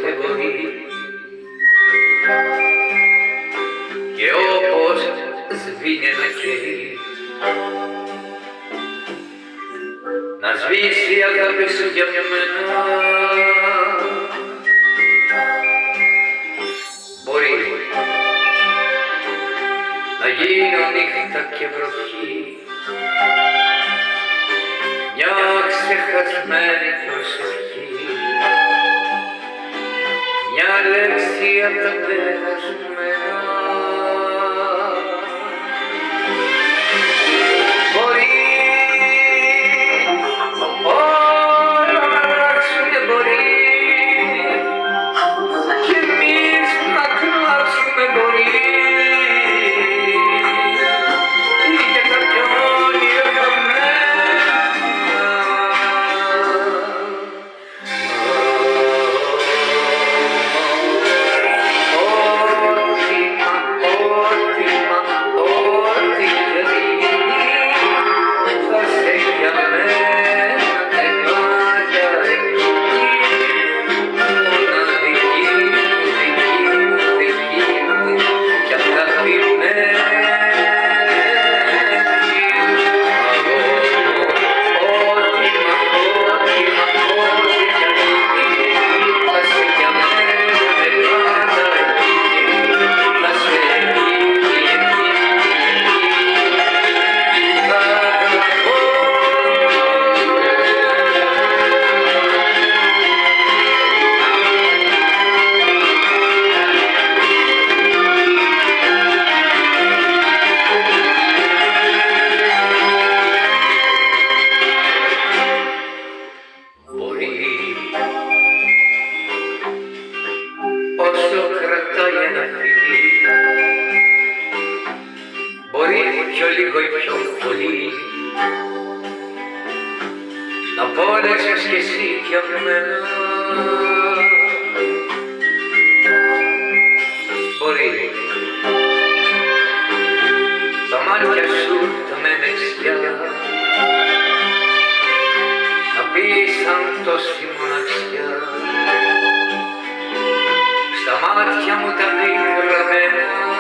όποτε μπορεί και όπως σβήνει ένα κερί να σβήσει η αγάπη σου για μένα. Μπορεί να γίνω νύχτα και βροχή, μια ξεχασμένη προσευχή, μια λέξη απ' τα περασμένα. Μπορεί όλα να αλλάξουνε, μπορεί κι εμείς να κλάψουμε, μπορεί για τα πιο όσο κρατάει ένα φιλί, μπορεί πιο λίγο ή πιο πολύ να πόνεσες κι εσύ για μένα. Μπορεί τα μάτια σου τα μενεξιά να πείσαν τόση μοναξιά, στα μάτια μου τα πικραμένα.